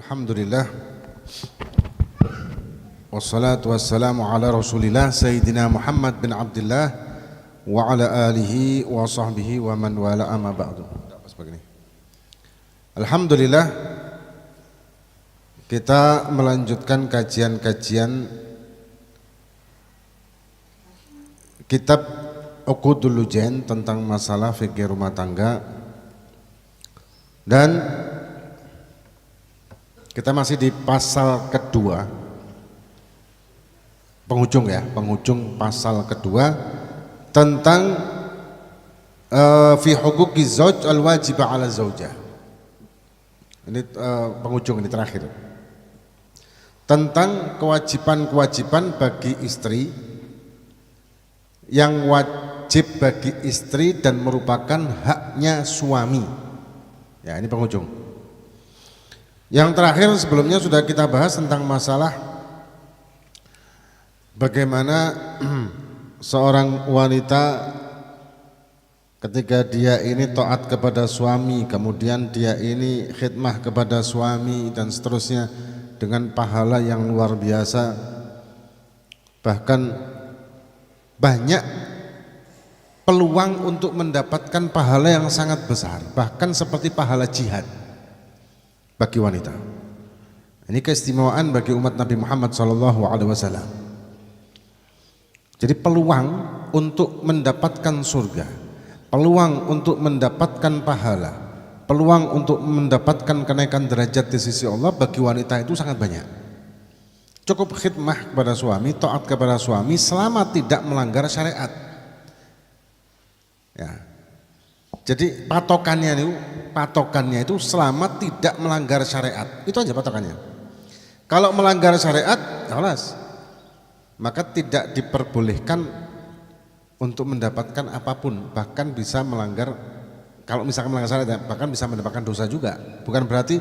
Alhamdulillah wassalatu wassalamu ala rasulillah Sayyidina Muhammad bin Abdullah wa ala alihi wa sahbihi wa man wala amma ba'du. Alhamdulillah kita melanjutkan kajian-kajian kitab Uqudul Lujain tentang masalah fikih rumah tangga, dan kita masih di pasal kedua, penghujung pasal kedua tentang fi huquqi zauj al wajibah ala zaujah. Ini penghujung, ini terakhir, tentang kewajiban-kewajiban bagi istri yang wajib bagi istri dan merupakan haknya suami. Ya, ini penghujung. Yang terakhir sebelumnya sudah kita bahas tentang masalah bagaimana seorang wanita ketika dia ini taat kepada suami, kemudian dia ini khidmah kepada suami dan seterusnya dengan pahala yang luar biasa, bahkan banyak peluang untuk mendapatkan pahala yang sangat besar, bahkan seperti pahala jihad bagi wanita. Ini keistimewaan bagi umat Nabi Muhammad SAW. Jadi peluang untuk mendapatkan surga, peluang untuk mendapatkan pahala, peluang untuk mendapatkan kenaikan derajat di sisi Allah bagi wanita itu sangat banyak. Cukup khidmah kepada suami, taat kepada suami selama tidak melanggar syariat. Ya. Jadi patokannya itu selama tidak melanggar syariat. Itu aja patokannya. Kalau melanggar syariat, jelas, maka tidak diperbolehkan untuk mendapatkan apapun, bahkan bisa melanggar. Kalau misalkan melanggar syariat, bahkan bisa mendapatkan dosa juga. Bukan berarti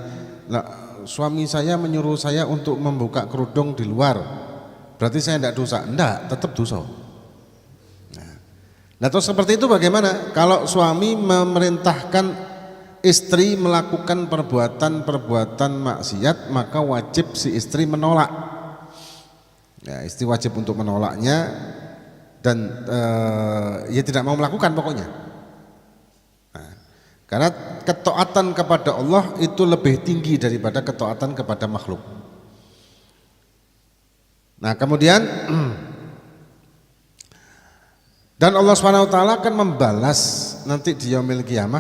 suami saya menyuruh saya untuk membuka kerudung di luar, berarti saya tidak dosa. Enggak, tetap dosa. Nah, terus seperti itu bagaimana? Kalau suami memerintahkan istri melakukan perbuatan-perbuatan maksiat, maka wajib si istri menolak. Ya, istri wajib untuk menolaknya dan ia tidak mau melakukan pokoknya. Nah, karena ketaatan kepada Allah itu lebih tinggi daripada ketaatan kepada makhluk. Nah, kemudian dan Allah SWT akan membalas nanti di yaumil qiyamah.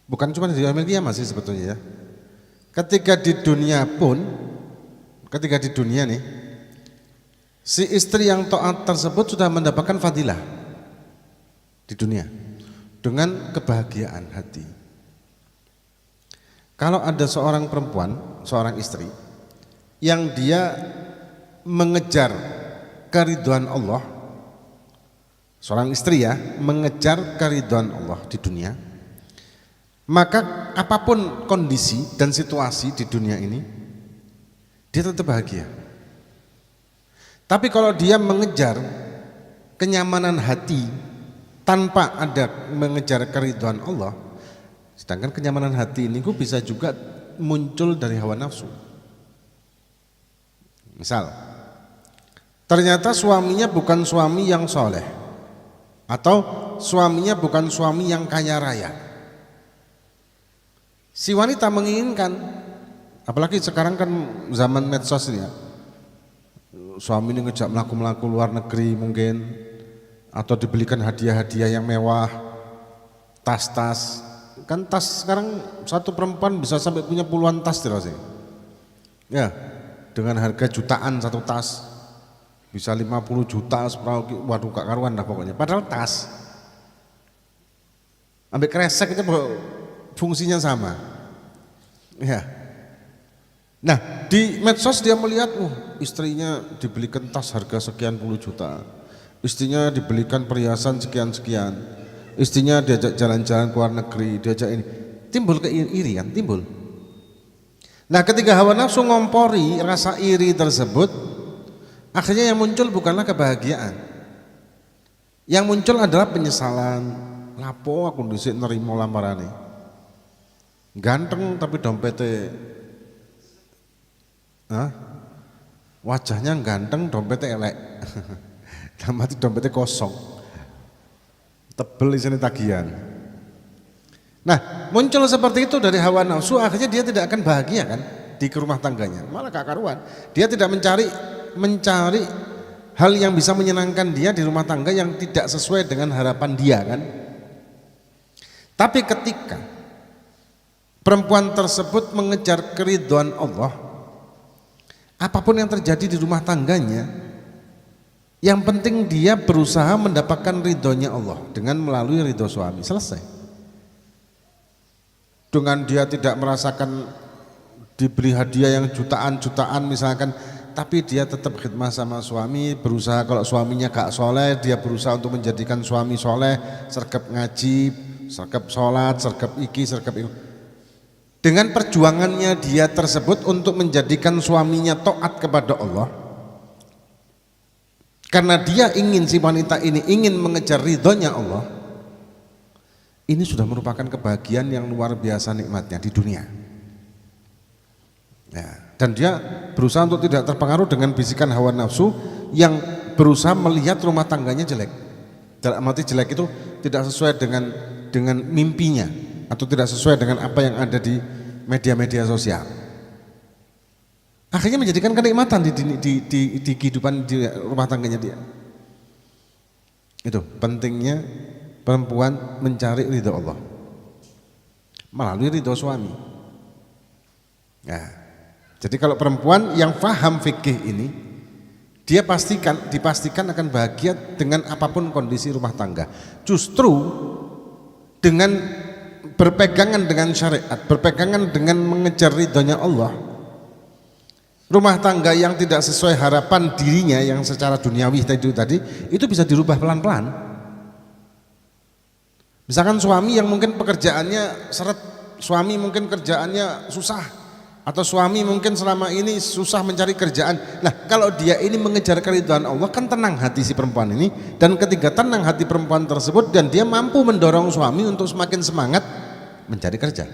Bukan cuma di yaumil qiyamah sih sebetulnya ya. Ketika di dunia nih, si istri yang taat tersebut sudah mendapatkan fadilah di dunia dengan kebahagiaan hati. Kalau ada seorang perempuan, seorang istri yang dia mengejar keridhaan Allah, seorang istri ya, mengejar keridhaan Allah di dunia, maka apapun kondisi dan situasi di dunia ini, dia tetap bahagia. Tapi kalau dia mengejar kenyamanan hati tanpa ada mengejar keridhaan Allah, sedangkan kenyamanan hati ini bisa juga muncul dari hawa nafsu. Misal, ternyata suaminya bukan suami yang soleh, atau suaminya bukan suami yang kaya raya. Si wanita menginginkan, apalagi sekarang kan zaman medsos ini ya, suami ini ngejak melaku-melaku luar negeri mungkin, atau dibelikan hadiah-hadiah yang mewah, tas-tas. Kan tas sekarang satu perempuan bisa sampai punya puluhan tas terus ya, dengan harga jutaan satu tas. Bisa 50 juta, waduh gak karuan lah pokoknya. Padahal tas, ambil kresek itu fungsinya sama. Ya. Nah, di medsos dia melihat, istrinya dibelikan tas harga sekian puluh juta, istrinya dibelikan perhiasan sekian-sekian, istrinya diajak jalan-jalan ke luar negeri, diajak ini, timbul keirian, timbul. Nah, ketika hawa nafsu ngompori rasa iri tersebut, akhirnya yang muncul bukanlah kebahagiaan, yang muncul adalah penyesalan. Lapo aku dhisik nerima lamarane, ganteng tapi dompetnya Hah? Wajahnya ganteng, dompetnya elek. Dalam arti dompetnya kosong. Tebel isinya tagihan. Nah, muncul seperti itu dari hawa nafsu, akhirnya dia tidak akan bahagia kan di rumah tangganya, malah gak karuan. Dia tidak mencari hal yang bisa menyenangkan dia di rumah tangga yang tidak sesuai dengan harapan dia kan. Tapi ketika perempuan tersebut mengejar keridhaan Allah, apapun yang terjadi di rumah tangganya, yang penting dia berusaha mendapatkan ridhonya Allah dengan melalui ridho suami, selesai. Dengan dia tidak merasakan diberi hadiah yang jutaan-jutaan misalkan, tapi dia tetap khidmah sama suami, berusaha. Kalau suaminya gak soleh, dia berusaha untuk menjadikan suami soleh, sergap ngaji, sergap sholat, sergap iki, sergap itu. Dengan perjuangannya dia tersebut untuk menjadikan suaminya taat kepada Allah, karena dia ingin, si wanita ini ingin mengejar ridhonya Allah, ini sudah merupakan kebahagiaan yang luar biasa nikmatnya di dunia. Ya, dan dia berusaha untuk tidak terpengaruh dengan bisikan hawa nafsu yang berusaha melihat rumah tangganya jelek. Dalam arti jelek itu tidak sesuai dengan mimpinya atau tidak sesuai dengan apa yang ada di media-media sosial. Akhirnya menjadikan kenikmatan di kehidupan di rumah tangganya dia. Itu pentingnya perempuan mencari ridho Allah melalui ridho suami. Nah, jadi kalau perempuan yang paham fikih ini, dia dipastikan akan bahagia dengan apapun kondisi rumah tangga. Justru dengan berpegangan dengan syariat, berpegangan dengan mengejar ridhonya Allah, rumah tangga yang tidak sesuai harapan dirinya yang secara duniawi tadi itu bisa dirubah pelan-pelan. Misalkan suami yang mungkin pekerjaannya seret, suami mungkin kerjaannya susah, atau suami mungkin selama ini susah mencari kerjaan. Nah, kalau dia ini mengejar keridhaan Allah, kan tenang hati si perempuan ini, dan ketika tenang hati perempuan tersebut dan dia mampu mendorong suami untuk semakin semangat mencari kerja,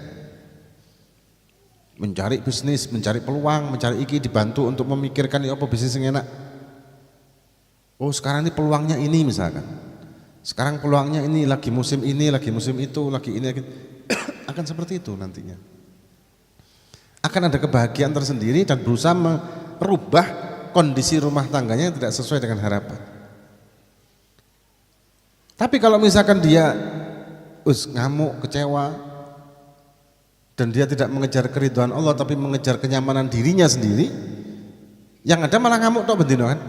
mencari bisnis, mencari peluang, mencari iki, dibantu untuk memikirkan ya apa bisnis yang enak. Oh, sekarang ini peluangnya ini misalkan. Sekarang peluangnya ini, lagi musim ini, lagi musim itu, lagi ini, lagi akan seperti itu nantinya. Akan ada kebahagiaan tersendiri dan berusaha merubah kondisi rumah tangganya yang tidak sesuai dengan harapan. Tapi kalau misalkan dia ngamuk, kecewa, dan dia tidak mengejar keridhaan Allah tapi mengejar kenyamanan dirinya sendiri, yang ada malah ngamuk tok bendino kan.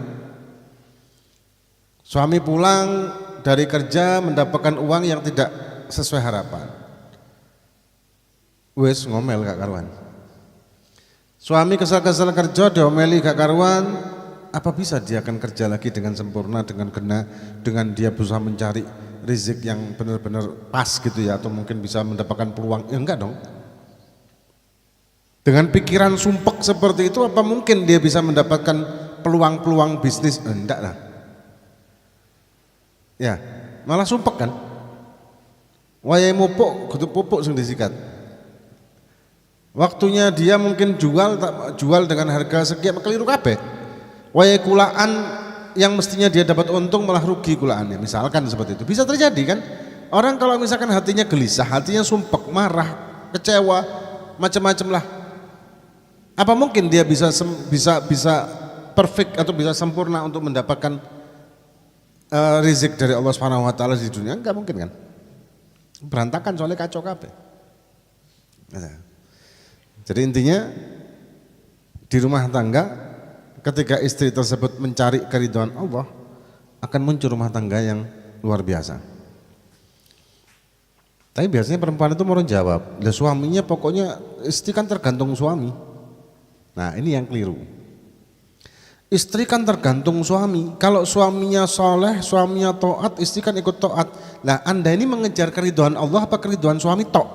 Suami pulang dari kerja mendapatkan uang yang tidak sesuai harapan, wes ngomel gak karuan. Suami kesal-kesal kerja, diomeli gak karuan, apa bisa dia akan kerja lagi dengan sempurna, dengan dia berusaha mencari rezeki yang benar-benar pas gitu ya, atau mungkin bisa mendapatkan peluang? Ya enggak dong. Dengan pikiran sumpek seperti itu, apa mungkin dia bisa mendapatkan peluang-peluang bisnis? Enggak lah. Ya, malah sumpek kan. Wayai mupuk, kudu pupuk sing disikat. Waktunya dia mungkin jual dengan harga sekian, keliru kabeh. Wayai kulaan yang mestinya dia dapat untung malah rugi kulaannya. Misalkan seperti itu. Bisa terjadi kan? Orang kalau misalkan hatinya gelisah, hatinya sumpek, marah, kecewa, macam-macam lah. Apa mungkin dia bisa perfect atau bisa sempurna untuk mendapatkan rezeki dari Allah Subhanahu wa taala di dunia? Enggak mungkin kan? Berantakan soalnya, kacau kabeh. Nah, jadi intinya di rumah tangga ketika istri tersebut mencari keridhaan Allah, akan muncul rumah tangga yang luar biasa. Tapi biasanya perempuan itu mau jawab, "Lah suaminya pokoknya istri kan tergantung suami." Nah, ini yang keliru. Istri kan tergantung suami. Kalau suaminya soleh, suaminya taat, istri kan ikut taat. Nah, Anda ini mengejar keridhaan Allah apa keridhaan suami tok?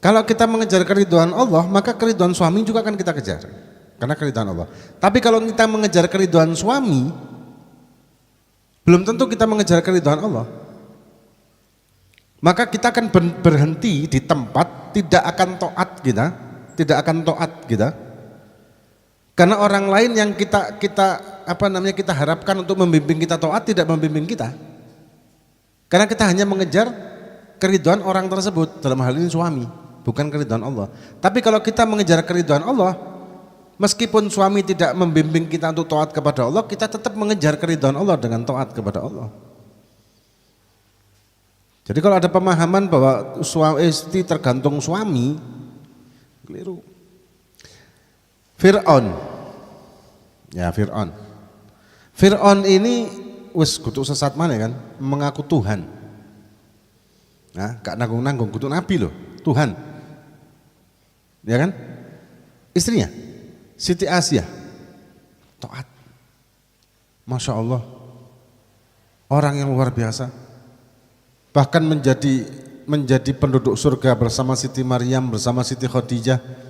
Kalau kita mengejar keridhaan Allah, maka keridhaan suami juga akan kita kejar, karena keridhaan Allah. Tapi kalau kita mengejar keridhaan suami, belum tentu kita mengejar keridhaan Allah. Maka kita akan berhenti di tempat, tidak akan taat kita, tidak akan taat kita. Karena orang lain yang kita harapkan untuk membimbing kita taat tidak membimbing kita. Karena kita hanya mengejar keridhaan orang tersebut, dalam hal ini suami, bukan keridhaan Allah. Tapi kalau kita mengejar keridhaan Allah, meskipun suami tidak membimbing kita untuk taat kepada Allah, kita tetap mengejar keridhaan Allah dengan taat kepada Allah. Jadi kalau ada pemahaman bahwa istri tergantung suami, keliru. Fir'aun ini wis kutuk sesat mana kan, mengaku Tuhan. Nah, gak nanggung-nanggung, kutuk Nabi loh, Tuhan. Ya kan? Istrinya Siti Asia taat. Masya Allah, orang yang luar biasa, bahkan menjadi penduduk surga bersama Siti Maryam, bersama Siti Khadijah.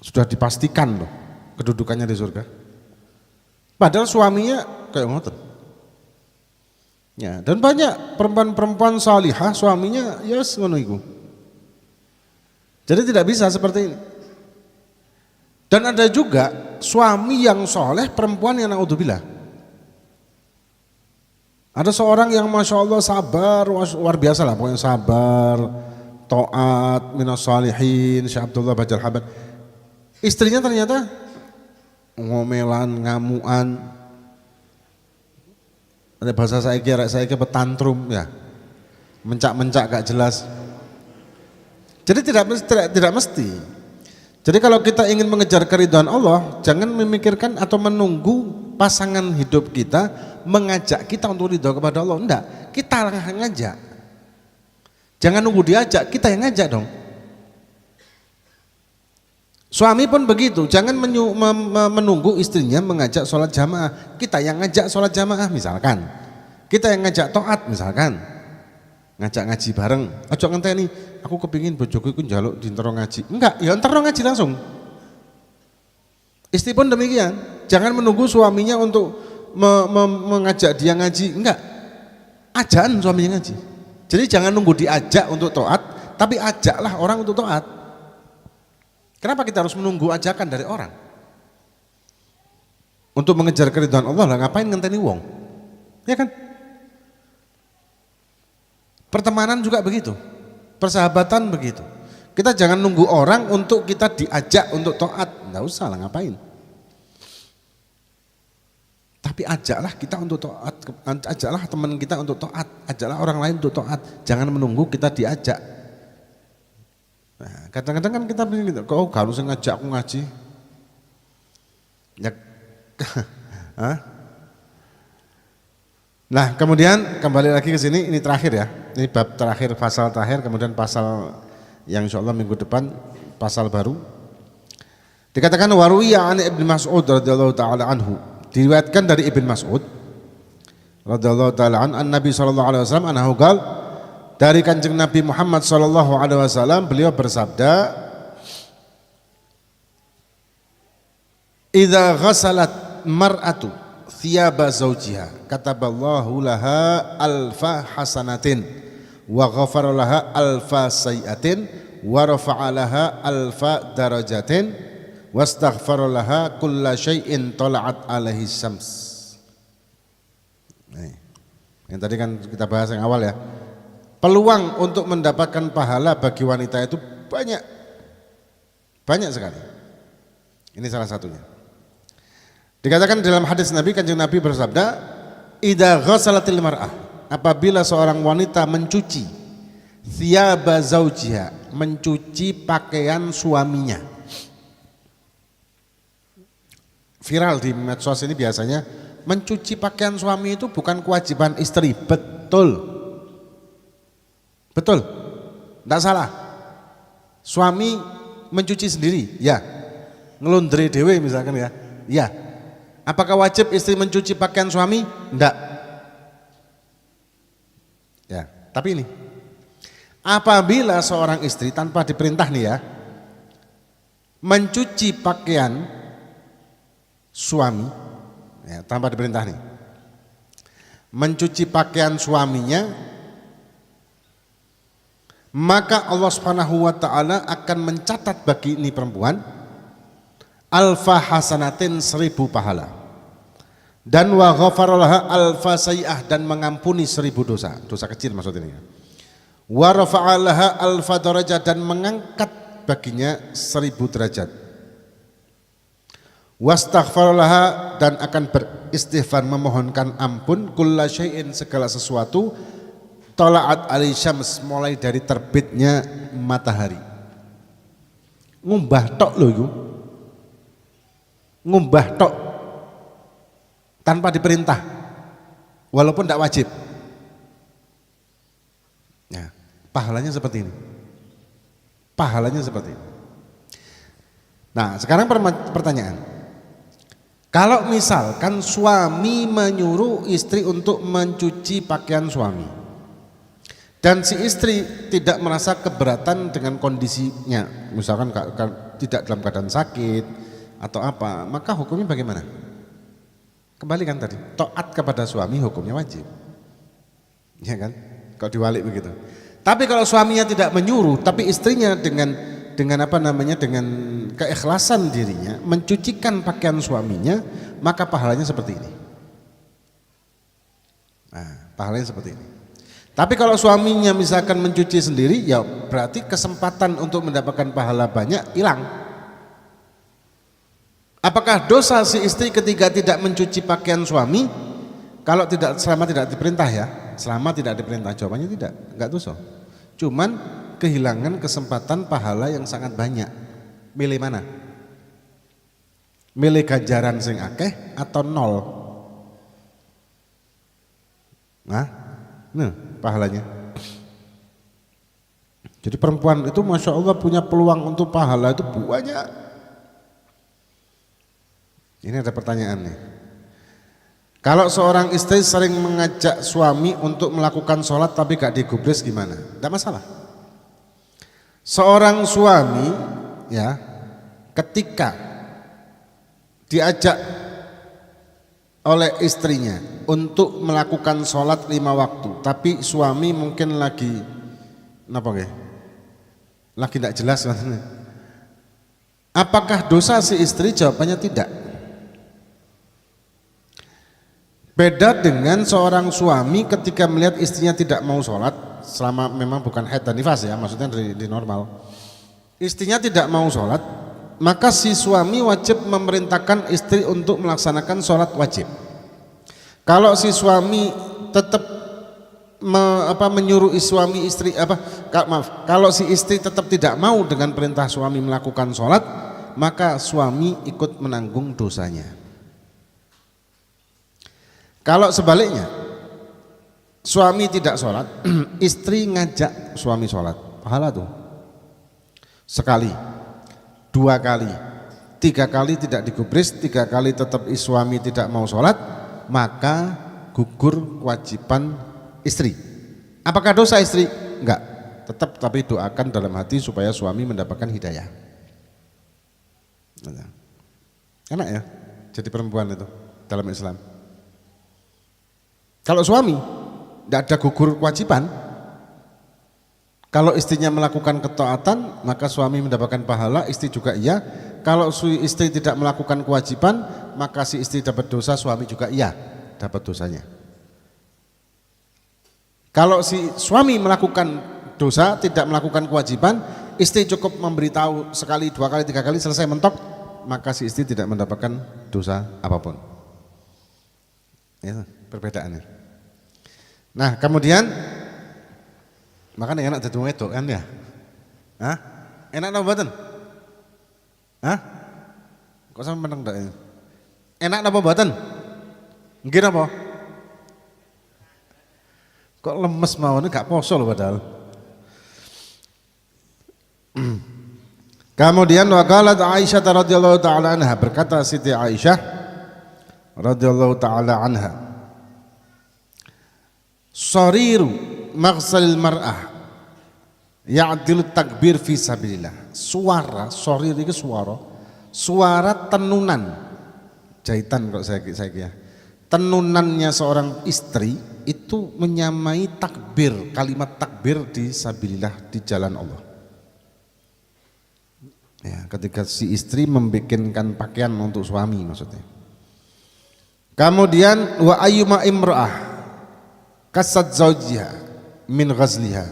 Sudah dipastikan loh kedudukannya di surga. Padahal suaminya kayak ngoten. Ya, dan banyak perempuan-perempuan salihah suaminya yes ngono iku. Jadi tidak bisa seperti ini. Dan ada juga suami yang soleh, perempuan yang naudzubillah. Ada seorang yang masya Allah sabar, luar biasa lah, pokoknya sabar, taat, minas salihin, Syekh Abdullah Bajal Habad. Istrinya ternyata ngomelan, ngamuan, ada bahasa saya kira petantrum ya, mencak-mencak gak jelas. Jadi tidak mesti. Jadi kalau kita ingin mengejar keridhaan Allah, jangan memikirkan atau menunggu pasangan hidup kita mengajak kita untuk ridho kepada Allah. Enggak, kita yang ngajak. Jangan nunggu diajak, kita yang ngajak dong. Suami pun begitu, jangan menunggu istrinya mengajak sholat jamaah, kita yang ngajak sholat jamaah misalkan, kita yang ngajak taat misalkan, ngajak ngaji bareng, ojo ngenteni, aku kepingin bojoku iku njaluk dintero ngaji, enggak, ya entero ngaji langsung. Istri pun demikian, jangan menunggu suaminya untuk mengajak dia ngaji, enggak, ajakan suaminya ngaji. Jadi jangan nunggu diajak untuk taat, tapi ajaklah orang untuk taat. Kenapa kita harus menunggu ajakan dari orang? Untuk mengejar keridhaan Allah lah, ngapain ngenteni wong? Ya kan? Pertemanan juga begitu, persahabatan begitu. Kita jangan nunggu orang untuk kita diajak untuk taat, nggak usah lah, ngapain? Tapi ajaklah kita untuk taat, ajaklah teman kita untuk taat, ajaklah orang lain untuk taat. Jangan menunggu kita diajak. Nah, kadang-kadang kan kita begini, kok harus ngajak aku ngaji? Ya, nah kemudian kembali lagi ke sini, ini terakhir ya, ini bab terakhir, pasal terakhir, kemudian pasal yang insya Allah minggu depan pasal baru. Dikatakan waruya an Ibnu Mas'ud radhiyallahu taala anhu, diriwayatkan dari Ibnu Mas'ud radhiyallahu taala an Nabi sallallahu alaihi wasallam anhu qala, dari Kanjeng Nabi Muhammad sallallahu alaihi wasallam, beliau bersabda, "Idza ghasalat mar'atu thiyaba zawjiha, kataballahu laha alfa hasanatin wa ghafara laha alfa sayiatin wa rafa'a laha alfa darajatin wastaghfara laha kulla syai'in tala'at alaihi syams." Nih, yang tadi kan kita bahas yang awal ya. Peluang untuk mendapatkan pahala bagi wanita itu banyak sekali. Ini salah satunya. Dikatakan dalam hadis Nabi, Kanjeng Nabi bersabda, "Idza ghasalatil mar'ah", apabila seorang wanita mencuci thiyaba zaujiha, mencuci pakaian suaminya. Viral di medsos ini biasanya, mencuci pakaian suami itu bukan kewajiban istri, betul. Betul, tidak salah. Suami mencuci sendiri, ya. Ngelundri dewe misalkan ya, ya. Apakah wajib istri mencuci pakaian suami? Tidak. Ya, tapi ini, apabila seorang istri tanpa diperintah nih ya, mencuci pakaian suami, ya, tanpa diperintah nih, mencuci pakaian suaminya, maka Allah Subhanahu wa taala akan mencatat bagi ini perempuan alfa hasanatin 1000 pahala, dan wa ghafaralaha alfa sayi'ah, dan mengampuni 1000 dosa, dosa kecil maksud ini, wa rafa'alaha alfa darajah, dan mengangkat baginya 1000 derajat, wastaghfaralaha, dan akan beristighfar memohonkan ampun, kulla syai'in, segala sesuatu, tala'at alai syams, mulai dari terbitnya matahari. Ngumbah tok lho iku, ngumbah tok tanpa diperintah, walaupun tidak wajib. Nah, pahalanya seperti ini, pahalanya seperti ini. Nah, sekarang pertanyaan, kalau misalkan suami menyuruh istri untuk mencuci pakaian suami, dan si istri tidak merasa keberatan dengan kondisinya, misalkan tidak dalam keadaan sakit atau apa, maka hukumnya bagaimana? Kembalikan tadi, taat kepada suami hukumnya wajib, ya kan? Kalau diwalik begitu. Tapi kalau suaminya tidak menyuruh, tapi istrinya dengan apa namanya, dengan keikhlasan dirinya mencucikan pakaian suaminya, maka pahalanya seperti ini. Nah, pahalanya seperti ini. Tapi kalau suaminya misalkan mencuci sendiri, ya berarti kesempatan untuk mendapatkan pahala banyak hilang. Apakah dosa si istri ketika tidak mencuci pakaian suami? Kalau tidak, selama tidak diperintah ya, selama tidak diperintah, jawabannya tidak, enggak dosa. Cuman kehilangan kesempatan pahala yang sangat banyak. Milih mana? Milih ganjaran sing akeh atau nol? Nah, pahalanya. Jadi perempuan itu Masya Allah punya peluang untuk pahala itu banyak. Ini ada pertanyaan nih. Kalau seorang istri sering mengajak suami untuk melakukan sholat tapi gak digubris gimana? Tidak masalah. Seorang suami ya, ketika diajak oleh istrinya untuk melakukan sholat 5 waktu, tapi suami mungkin lagi lagi tidak jelas, apakah dosa si istri? Jawabannya tidak. Beda dengan seorang suami ketika melihat istrinya tidak mau sholat, selama memang bukan haid dan nifas ya, maksudnya di normal, istrinya tidak mau sholat, maka si suami wajib memerintahkan istri untuk melaksanakan sholat wajib. Kalau si suami tetap menyuruh kalau si istri tetap tidak mau dengan perintah suami melakukan sholat, maka suami ikut menanggung dosanya. Kalau sebaliknya, suami tidak sholat, istri ngajak suami sholat, pahala tuh. Sekali, 2 kali, 3 kali tidak digubris, 3 kali tetap suami tidak mau sholat, maka gugur kewajiban istri. Apakah dosa istri? Enggak, tetap, tapi doakan dalam hati supaya suami mendapatkan hidayah. Enak ya jadi perempuan itu dalam Islam. Kalau suami tidak ada gugur kewajiban, kalau istrinya melakukan ketaatan maka suami mendapatkan pahala, istri juga iya. Kalau istri tidak melakukan kewajiban maka si istri dapat dosa, suami juga iya dapat dosanya. Kalau si suami melakukan dosa, tidak melakukan kewajiban, istri cukup memberitahu sekali, 2 kali, 3 kali, selesai mentok, maka si istri tidak mendapatkan dosa apapun. Ya, perbedaannya. Nah, kemudian makanya enak dadi wong wedok kan ya? Hah? Enak napa mboten? Hah? Kok sampe meneng ndak? Enak napa mboten? Nggih napa? Kok lemes mawon, gak poso lho padahal. Kemudian waqalat Aisyah radhiyallahu taala anha, berkata Siti Aisyah radhiyallahu taala anha, sariru maghsalil mar'ah ya'dilu takbir fi sabilillah. Suara sarir itu suara tenunan jahitan kok saya ya. tenunannya seorang istri itu menyamai takbir, kalimat takbir di sabilillah, di jalan Allah. Ya, ketika si istri membikinkan pakaian untuk suami maksudnya. Kemudian wa ayyuma imra'ah kasat zawjiha min ghazliha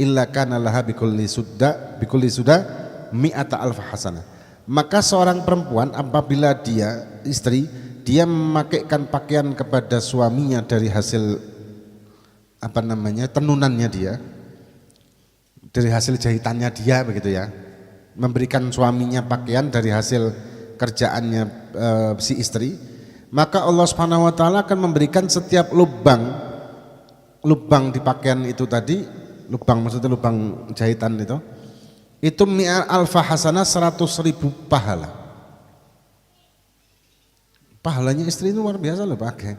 illa kana laha bikulli suda mi'ata alf hasanah. Maka seorang perempuan apabila dia istri dia memakaikan pakaian kepada suaminya dari hasil tenunannya dia, dari hasil jahitannya dia begitu ya, memberikan suaminya pakaian dari hasil kerjaannya si istri, maka Allah Subhanahu wa taala akan memberikan setiap lubang di pakaian itu tadi, maksudnya lubang jahitan itu mi'al alfa hasanah, 100.000 pahala. Pahalanya istri itu luar biasa loh pakai.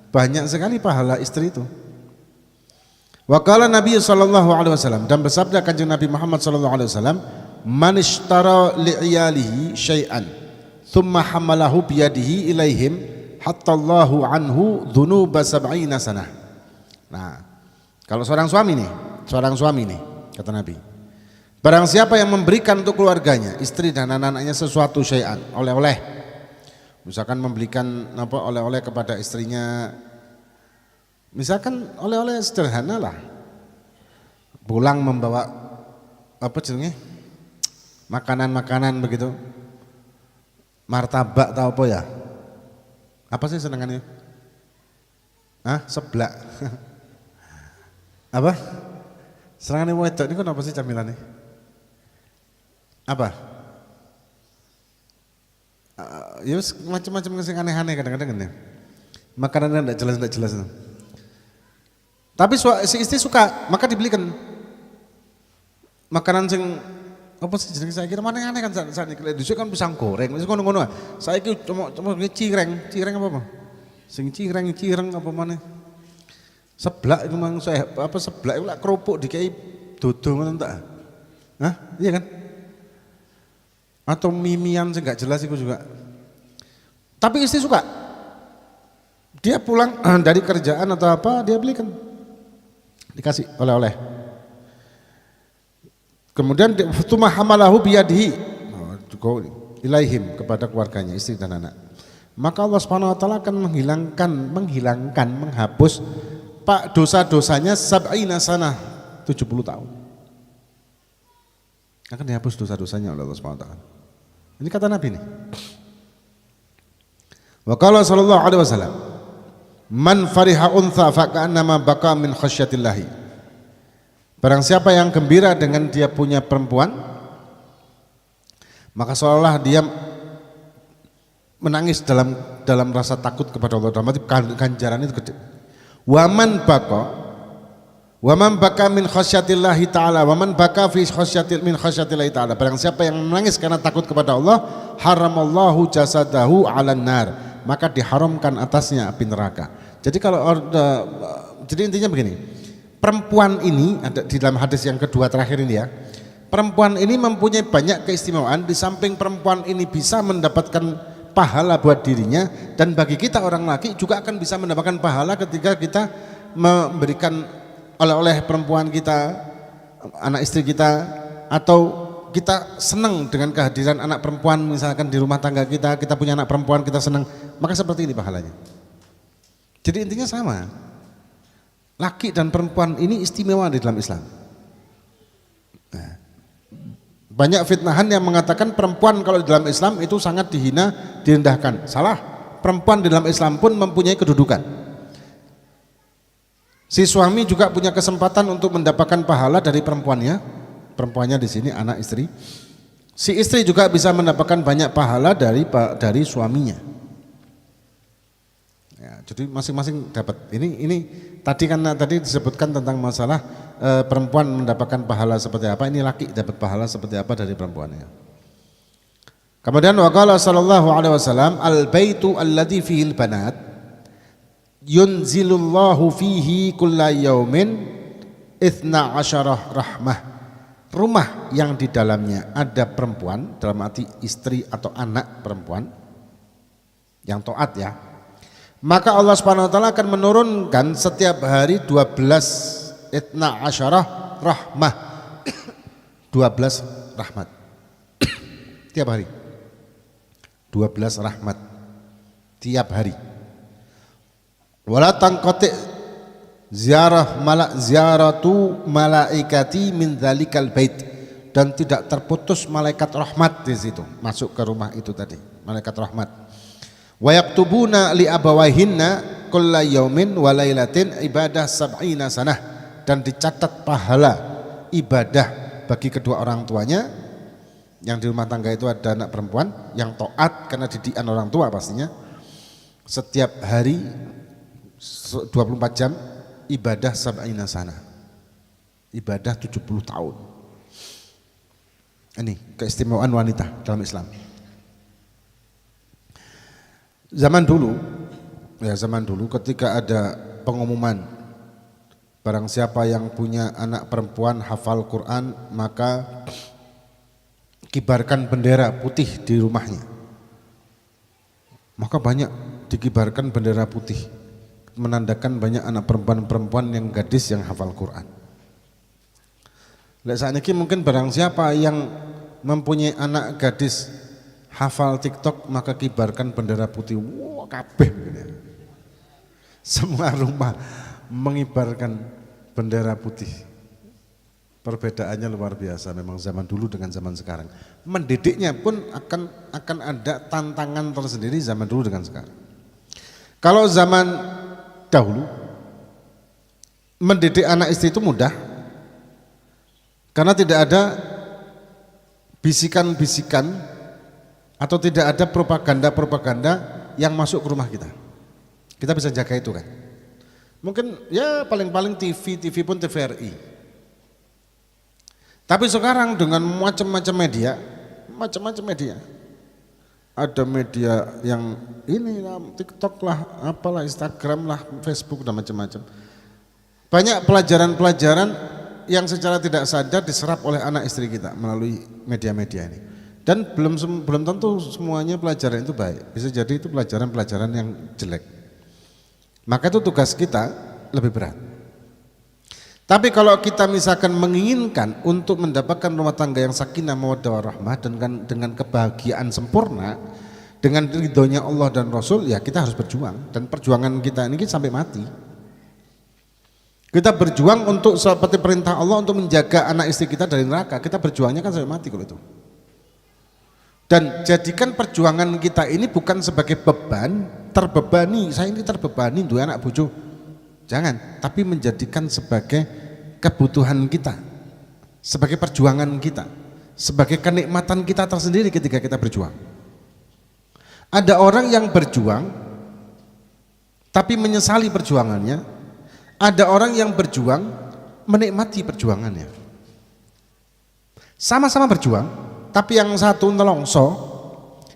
Banyak sekali pahala istri itu. Wa qala Nabi sallallahu alaihi wasallam, dan bersabda Kanjeng Nabi Muhammad sallallahu alaihi wasallam, man ishtara li'iyalihi syai'an thumma hamalahu biyadihi ilaihim hatta Allahu anhu dhunuba sab'ina sanah. Nah, kalau seorang suami nih, kata Nabi, barang siapa yang memberikan untuk keluarganya, istri dan anak-anaknya sesuatu syai'an, oleh-oleh, misalkan membelikan oleh-oleh kepada istrinya, misalkan oleh-oleh sederhana lah, pulang membawa makanan begitu, martabak atau apa ya, apa sih senengannya? Seblak. Apa? Senengannya wedok ini kan apa sih camilannya? Apa? Ya macam-macam yang aneh-aneh kadang-kadang kan ya. Makanan yang tidak jelas. Tapi si istri suka, maka dibelikan makanan yang apa sih jenenge saya kira mana aneh kan saat ini dhisik kan pisang goreng, wis ngono-ngono. Saiki cuma cireng apa? Sing cireng apa maneh? Seblak itu mang seblak itu lak kerupuk dikai dodo ngono ta. Iya kan? Atau mimian sih nggak jelas itu juga. Tapi istri suka. Dia pulang dari kerjaan atau apa, dia belikan, dikasih oleh-oleh. Kemudian tuma hamalahu biyadihi ilaihim, kepada keluarganya, istri dan anak. Maka Allah Subhanahu wa taala akan menghapus dosa-dosanya sab'ina sanah, 70 tahun. Akan dihapus dosa-dosanya oleh Allah Subhanahu wa taala. Ini kata Nabi nih. Wa qala sallallahu alaihi wasallam, man fariha untha fa ka'annama baqa min khasyatillahi. Barang siapa yang gembira dengan dia punya perempuan, maka seolah dia menangis dalam rasa takut kepada Allah. Dalam arti ganjaran itu gede. Wa man baka min khasyatillahi ta'ala, wa man baka fi min khasyatillahi ta'ala. Barang siapa yang menangis karena takut kepada Allah, haramallahu jasadahu 'alan nar, maka diharamkan atasnya api neraka. Jadi jadi intinya begini. Perempuan ini ada di dalam hadis yang kedua terakhir ini ya. Perempuan ini mempunyai banyak keistimewaan. Di samping perempuan ini bisa mendapatkan pahala buat dirinya, dan bagi kita orang laki juga akan bisa mendapatkan pahala ketika kita memberikan oleh perempuan kita, anak istri kita, atau kita senang dengan kehadiran anak perempuan misalkan di rumah tangga kita punya anak perempuan, kita senang, maka seperti ini pahalanya. Jadi intinya sama, laki dan perempuan ini istimewa di dalam Islam. Nah, banyak fitnahan yang mengatakan perempuan kalau di dalam Islam itu sangat dihina, direndahkan. Salah, perempuan di dalam Islam pun mempunyai kedudukan. Si suami juga punya kesempatan untuk mendapatkan pahala dari perempuannya di sini anak istri. Si istri juga bisa mendapatkan banyak pahala dari suaminya. Ya, jadi masing-masing dapat. Ini tadi disebutkan tentang masalah perempuan mendapatkan pahala seperti apa. Ini laki dapat pahala seperti apa dari perempuannya. Kemudian waqala sallallahu alaihi wasallam, al baitu alladzi fihi al banat yunzilullahu fihi kulla yaumin 12 rahmah. Rumah yang di dalamnya ada perempuan, dalam arti istri atau anak perempuan yang taat ya, Maka Allah Subhanahu wa taala akan menurunkan setiap hari 12 itna asyarah rahmah. 12 rahmat. Tiap hari. 12 rahmat tiap hari. Wala tanqati ziyaratu malaikati min dzalikal bait, dan tidak terputus malaikat rahmat di situ masuk ke rumah itu tadi, malaikat rahmat. Wa yaktubuna li abawahinna kulla yaumin wa lailatin ibadah sab'ina sanah, dan dicatat pahala ibadah bagi kedua orang tuanya. Yang di rumah tangga itu ada anak perempuan yang taat karena didikan orang tua pastinya, setiap hari 24 jam ibadah sab'ina sanah, ibadah 70 tahun. Ini keistimewaan wanita dalam Islam. Zaman dulu ketika ada pengumuman barang siapa yang punya anak perempuan hafal Quran maka kibarkan bendera putih di rumahnya. Maka banyak dikibarkan bendera putih, menandakan banyak anak perempuan yang gadis yang hafal Quran. Saat ini mungkin barang siapa yang mempunyai anak gadis hafal TikTok maka kibarkan bendera putih. Wah, kabeh begini. Semua rumah mengibarkan bendera putih. Perbedaannya luar biasa memang zaman dulu dengan zaman sekarang. Mendidiknya pun akan ada tantangan tersendiri zaman dulu dengan sekarang. Kalau zaman dahulu mendidik anak istri itu mudah karena tidak ada bisikan-bisikan atau tidak ada propaganda-propaganda yang masuk ke rumah kita. Kita bisa jaga itu kan. Mungkin ya paling-paling TV pun TVRI. Tapi sekarang dengan macam-macam media, ada media yang ini TikTok lah, apalah, Instagram lah, Facebook dan macam-macam. Banyak pelajaran-pelajaran yang secara tidak sadar diserap oleh anak istri kita melalui media-media ini. Dan belum tentu semuanya pelajaran itu baik. Bisa jadi itu pelajaran-pelajaran yang jelek. Maka itu tugas kita lebih berat. Tapi kalau kita misalkan menginginkan untuk mendapatkan rumah tangga yang sakinah mawaddah warahmah dengan kebahagiaan sempurna, dengan ridhonya Allah dan Rasul, ya kita harus berjuang. Dan perjuangan kita ini sampai mati. Kita berjuang untuk seperti perintah Allah untuk menjaga anak istri kita dari neraka. Kita berjuangnya kan sampai mati kalau itu. Dan jadikan perjuangan kita ini bukan sebagai beban, terbebani, saya ini terbebani dua anak bojo. Jangan, tapi menjadikan sebagai kebutuhan kita, sebagai perjuangan kita, sebagai kenikmatan kita tersendiri ketika kita berjuang. Ada orang yang berjuang tapi menyesali perjuangannya, ada orang yang berjuang menikmati perjuangannya. Sama-sama berjuang, tapi yang satu nelongso,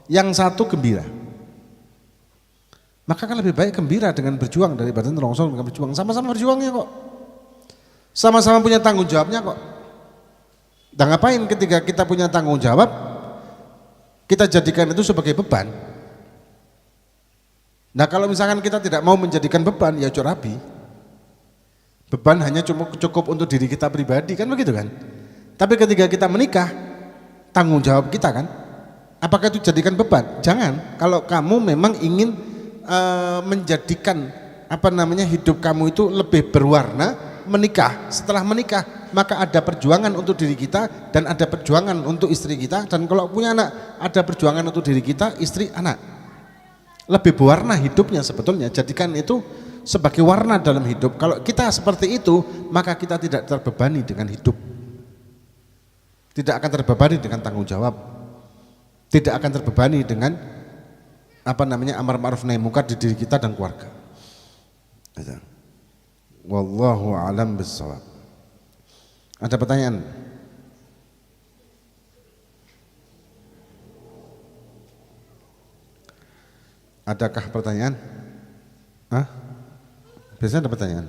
yang satu gembira. Maka kan lebih baik gembira dengan berjuang daripada nelongso dengan berjuang. Sama-sama berjuangnya kok, sama-sama punya tanggung jawabnya kok. Dan ngapain ketika kita punya tanggung jawab kita jadikan itu sebagai beban? Nah kalau misalkan kita tidak mau menjadikan beban, ya curabi. Beban hanya cukup untuk diri kita pribadi, kan begitu kan? Tapi ketika kita menikah, tanggung jawab kita kan, apakah itu jadikan beban? Jangan. Kalau kamu memang ingin menjadikan hidup kamu itu lebih berwarna, menikah. Setelah menikah maka ada perjuangan untuk diri kita dan ada perjuangan untuk istri kita, dan kalau punya anak ada perjuangan untuk diri kita, istri, anak. Lebih berwarna hidupnya sebetulnya. Jadikan itu sebagai warna dalam hidup. Kalau kita seperti itu maka kita tidak terbebani dengan hidup, tidak akan terbebani dengan tanggung jawab, tidak akan terbebani dengan amar ma'ruf nahi munkar di diri kita dan keluarga. Wallahu a'lam bissawab. Ada pertanyaan? Adakah pertanyaan? Hah? Biasanya ada pertanyaan.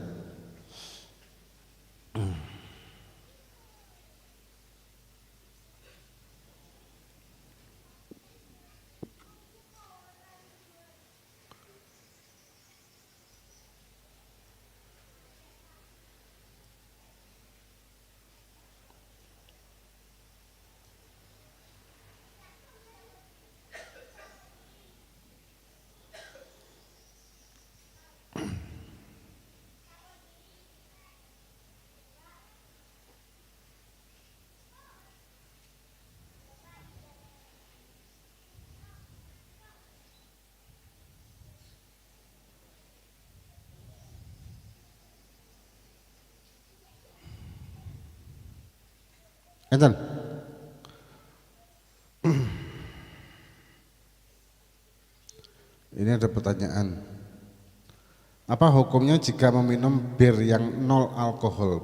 Enten. Ini ada pertanyaan. Apa hukumnya jika meminum bir yang nol alkohol?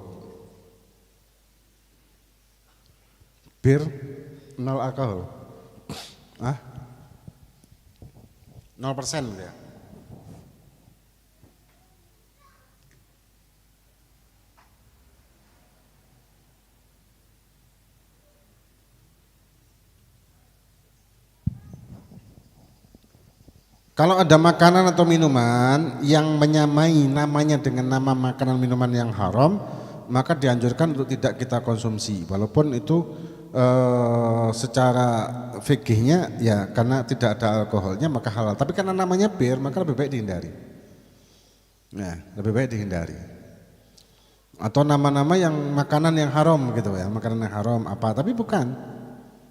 Bir nol alkohol? Ah? 0% ya? Kalau ada makanan atau minuman yang menyamai namanya dengan nama makanan minuman yang haram, maka dianjurkan untuk tidak kita konsumsi. Walaupun itu secara fikihnya ya karena tidak ada alkoholnya maka halal. Tapi karena namanya bir maka lebih baik dihindari. Nah, lebih baik dihindari. Atau nama-nama yang makanan yang haram gitu ya, makanan yang haram apa, tapi bukan.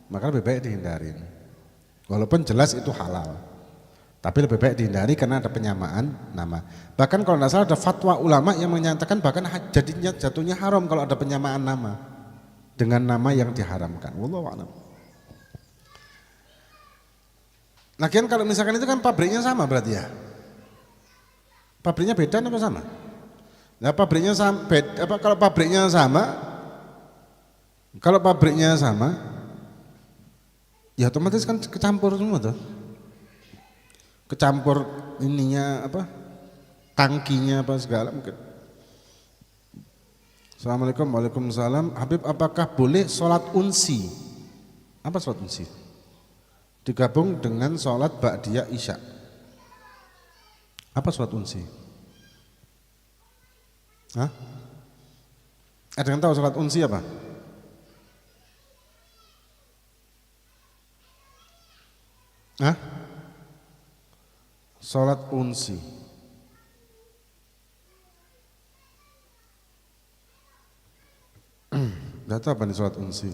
Maka lebih baik dihindari. Walaupun jelas itu halal. Tapi lebih baik dihindari karena ada penyamaan nama. Bahkan kalau tidak salah ada fatwa ulama yang menyatakan bahkan jatuhnya haram kalau ada penyamaan nama dengan nama yang diharamkan. Wallahu a'lam. Lagian kalau misalkan itu kan pabriknya sama berarti ya. Pabriknya beda atau sama? Nah, pabriknya sama, kalau pabriknya sama, ya otomatis kan kecampur semua tuh. Kecampur ininya apa, tangkinya apa segala mungkin. Assalamualaikum. Waalaikumsalam. Habib, apakah boleh sholat unsi? Apa sholat unsi? Digabung dengan sholat ba'diyah isya. Apa sholat unsi? Hah? Ada yang tahu sholat unsi apa? Hah? Sholat unsi. Tidak tahu apa nih sholat unsi.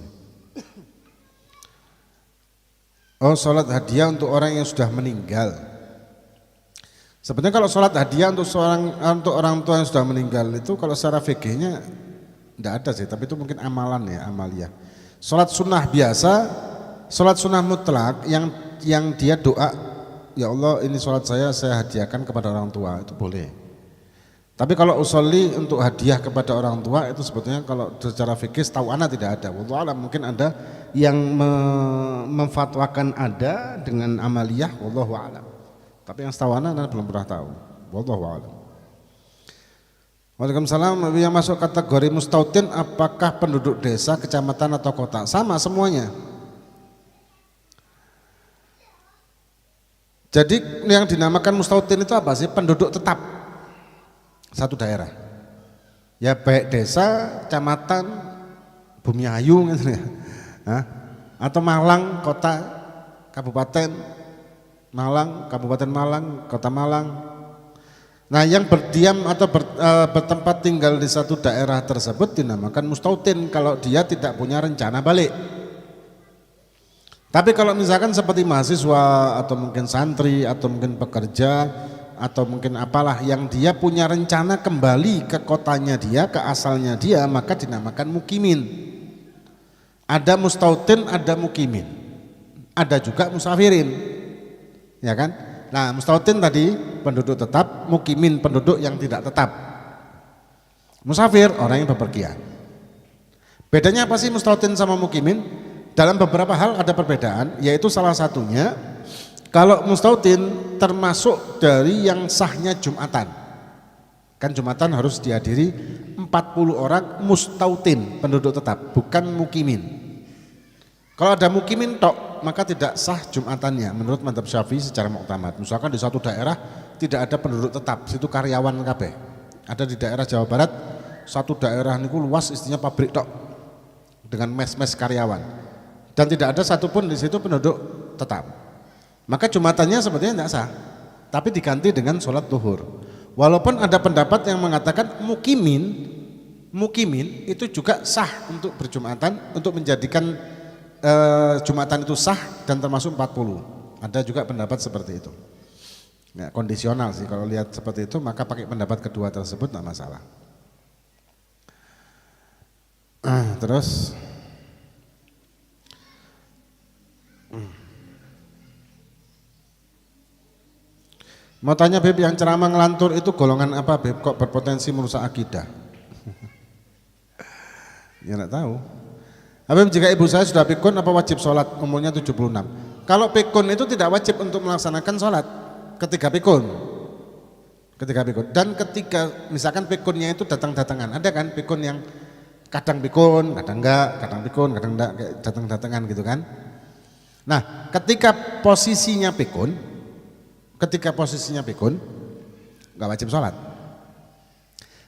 Oh, sholat hadiah untuk orang yang sudah meninggal. Sebenarnya kalau sholat hadiah untuk orang tua yang sudah meninggal itu kalau secara fikihnya tidak ada sih, tapi itu mungkin amalan ya, amaliyah. Sholat sunnah biasa, sholat sunnah mutlak yang dia doa, ya Allah ini sholat saya hadiahkan kepada orang tua, itu boleh. Tapi kalau usolli untuk hadiah kepada orang tua itu sebetulnya kalau secara fikih setahu ana tidak ada. Wallahu a'lam, mungkin ada yang memfatwakan ada dengan amaliyah, wallahu a'lam. Tapi yang setahu ana belum pernah tahu. Wallahu a'lam. Waalaikumsalam. Yang masuk kategori mustautin apakah penduduk desa, kecamatan atau kota? Sama semuanya. Jadi yang dinamakan mustautin itu apa sih? Penduduk tetap satu daerah. Ya baik desa, kecamatan, Bumiayu gitu ya. Atau Malang, kota, kabupaten Malang, kabupaten Malang, kota Malang. Nah, yang berdiam atau bertempat tinggal di satu daerah tersebut dinamakan mustautin kalau dia tidak punya rencana balik. Tapi kalau misalkan seperti mahasiswa atau mungkin santri atau mungkin pekerja atau mungkin apalah yang dia punya rencana kembali ke kotanya dia, ke asalnya dia, maka dinamakan mukimin. Ada mustautin, ada mukimin. Ada juga musafirin. Ya kan? Nah, mustautin tadi penduduk tetap, mukimin penduduk yang tidak tetap. Musafir orang yang bepergian. Bedanya apa sih mustautin sama mukimin? Dalam beberapa hal ada perbedaan, yaitu salah satunya kalau mustautin termasuk dari yang sahnya Jumatan. Kan Jumatan harus dihadiri 40 orang mustautin penduduk tetap, bukan mukimin. Kalau ada mukimin tok, maka tidak sah Jumatannya menurut mazhab Syafi'i secara muktamad. Misalkan di satu daerah tidak ada penduduk tetap, situ karyawan kabeh. Ada di daerah Jawa Barat, satu daerah niku luas istinya pabrik tok dengan mes-mes karyawan. Dan tidak ada satupun di situ penduduk tetap. Maka Jumatannya sebetulnya tidak sah, tapi diganti dengan sholat zuhur. Walaupun ada pendapat yang mengatakan mukimin itu juga sah untuk berjumatan, untuk menjadikan Jumatan itu sah dan termasuk 40. Ada juga pendapat seperti itu. Ya, kondisional sih kalau lihat seperti itu, maka pakai pendapat kedua tersebut tidak masalah. Terus Mau tanya Beb, yang ceramah ngelantur itu golongan apa Beb? Kok berpotensi merusak akidah? Ya enggak tahu. Habib, jika ibu saya sudah pikun apa wajib sholat, umurnya 76? Kalau pikun itu tidak wajib untuk melaksanakan sholat ketika pikun. Dan ketika misalkan pikunnya itu datang-datangan, ada kan pikun yang kadang pikun, kadang enggak, kadang pikun, kadang enggak, kayak datang-datangan gitu kan. Nah, ketika posisinya pikun enggak wajib sholat.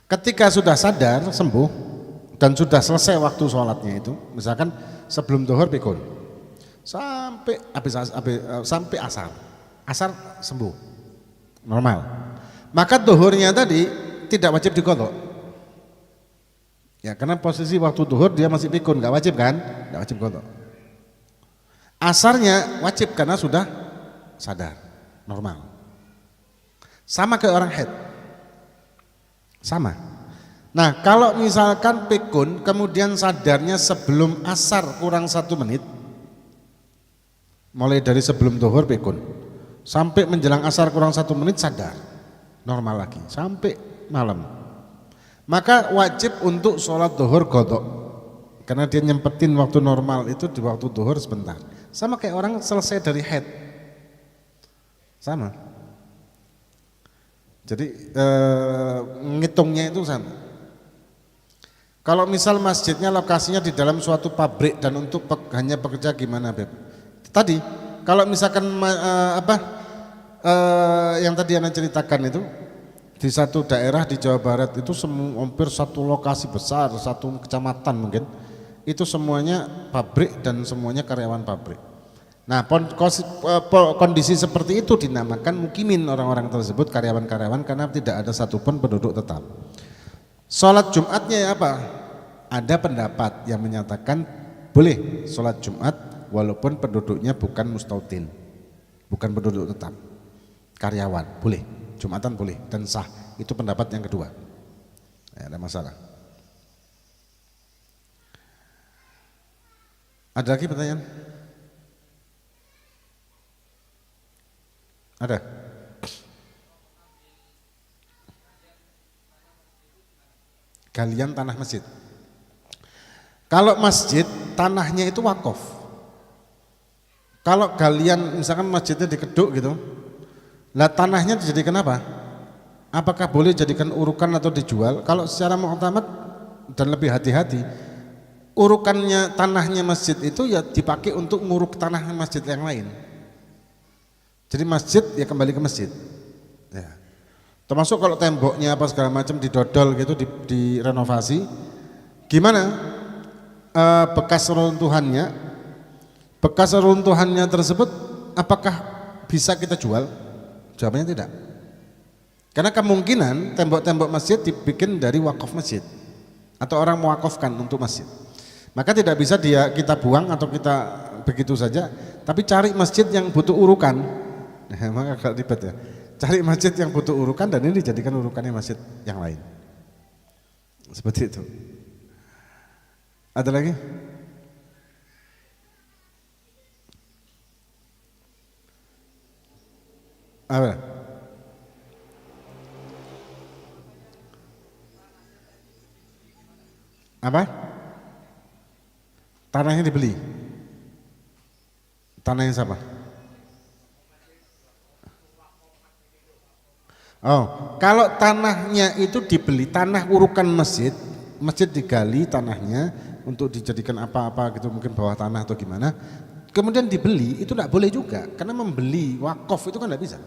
Ketika sudah sadar, sembuh dan sudah selesai waktu sholatnya itu, misalkan sebelum zuhur pikun sampai sampai asar sembuh normal, maka zuhurnya tadi tidak wajib diqadha. Ya, karena posisi waktu zuhur dia masih pikun, nggak wajib kan? Nggak wajib qadha. Asarnya wajib karena sudah sadar normal. Sama kayak orang haid. Sama. Nah, kalau misalkan pikun kemudian sadarnya sebelum asar kurang 1 menit, mulai dari sebelum zuhur pikun sampai menjelang asar kurang 1 menit sadar normal lagi sampai malam, maka wajib untuk sholat zuhur qadha karena dia nyempetin waktu normal itu di waktu zuhur sebentar. Sama kayak orang selesai dari haid, sama. Jadi ngitungnya itu sama. Kalau misal masjidnya lokasinya di dalam suatu pabrik dan untuk hanya pekerja gimana Beb? Tadi kalau misalkan yang tadi Anda ceritakan itu di satu daerah di Jawa Barat itu hampir satu lokasi besar, satu kecamatan mungkin itu semuanya pabrik dan semuanya karyawan pabrik. Nah, kondisi seperti itu dinamakan mukimin, orang-orang tersebut karyawan-karyawan karena tidak ada satupun penduduk tetap. Sholat Jumatnya apa? Ada pendapat yang menyatakan boleh sholat Jumat walaupun penduduknya bukan mustautin, bukan penduduk tetap, karyawan, boleh, Jumatan boleh dan sah. Itu pendapat yang kedua. Ya, ada masalah. Ada lagi pertanyaan? Ada? Galian tanah masjid. Kalau masjid tanahnya itu wakaf. Kalau galian misalkan masjidnya dikeduk gitu, lah tanahnya dijadikan apa? Apakah boleh jadikan urukan atau dijual? Kalau secara mu'tamad dan lebih hati-hati, urukannya tanahnya masjid itu ya dipakai untuk nguruk tanah masjid yang lain. Jadi masjid ya kembali ke masjid. Ya. Termasuk kalau temboknya apa segala macam didodol gitu, direnovasi, gimana? Bekas runtuhannya tersebut apakah bisa kita jual? Jawabannya tidak. Karena kemungkinan tembok-tembok masjid dibikin dari wakaf masjid atau orang mewakafkan untuk masjid. Maka tidak bisa kita buang atau kita begitu saja, tapi cari masjid yang butuh urukan. Nah, maka agak ribet ya. Cari masjid yang butuh urukan dan ini dijadikan urukannya masjid yang lain. Seperti itu. Ada lagi? Apa? Apa? Tanahnya dibeli. Tanahnya siapa? Oh, kalau tanahnya itu dibeli, tanah urukan masjid, masjid digali tanahnya untuk dijadikan apa-apa gitu, mungkin bawah tanah atau gimana, kemudian dibeli, itu tidak boleh juga, karena membeli wakaf itu kan tidak bisa.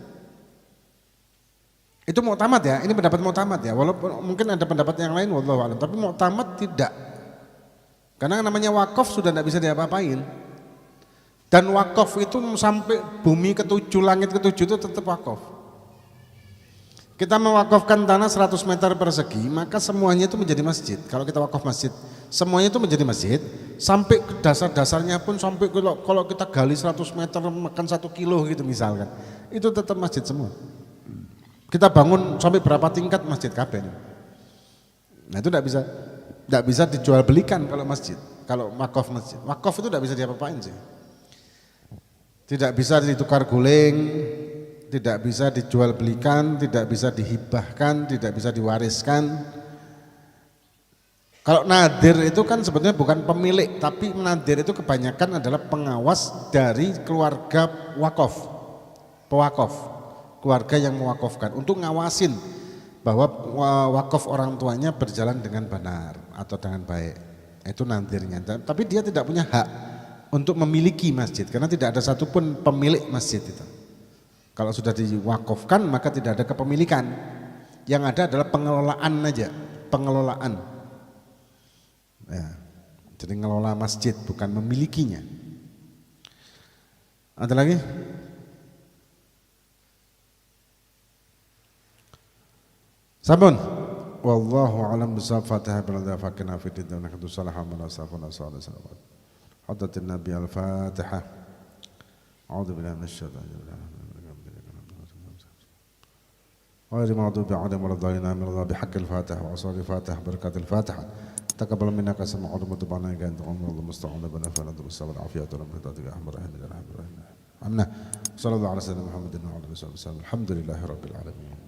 Itu mu'tamad ya, ini pendapat mu'tamad ya, walaupun mungkin ada pendapat yang lain, wallahu a'lam, tapi mu'tamad tidak, karena namanya wakaf sudah tidak bisa diapa-apain, dan wakaf itu sampai bumi ketujuh, langit ketujuh itu tetap wakaf. Kita mewakafkan tanah 100 meter persegi, maka semuanya itu menjadi masjid. Kalau kita wakaf masjid, semuanya itu menjadi masjid, sampai ke dasar-dasarnya pun sampai kalau kita gali 100 meter makan 1 kilo gitu misalkan, itu tetap masjid semua. Kita bangun sampai berapa tingkat masjid kabeh. Nah itu tidak bisa dijual belikan kalau masjid, kalau wakaf masjid. Wakaf itu tidak bisa diapa-apain sih. Tidak bisa ditukar guling, tidak bisa dijual belikan, tidak bisa dihibahkan, tidak bisa diwariskan. Kalau nadir itu kan sebetulnya bukan pemilik, tapi nadir itu kebanyakan adalah pengawas dari keluarga wakaf, pewakaf, keluarga yang mewakafkan untuk ngawasin bahwa wakaf orang tuanya berjalan dengan benar atau dengan baik. Itu nadirnya. Tapi dia tidak punya hak untuk memiliki masjid karena tidak ada satupun pemilik masjid itu. Kalau sudah diwakafkan maka tidak ada kepemilikan. Yang ada adalah pengelolaan aja, pengelolaan. Ya, jadi ngelola masjid bukan memilikinya. Ada lagi? Sabun. Wallahu a'lam bishawab. Fatihah billadzi fakina fi din wa nahdu salaha wa safana sallallahu. Hadatin Nabi al-Fatihah. A'udzu billahi minasyaitonir rajim. غير المغضوب عليهم ولا الضالين آمين الله بحق الفاتحة وأسرار الفاتحة بركات الفاتحة تقبل منا قسم عظمة تبعنا كان تقوم الله المستعان بنا فلا بالصبر والعافية ورحمة الله أحمد رحمة الله آمنا صلى الله على سيدنا محمد وعلى آله وصحبه وسلم الحمد لله رب العالمين.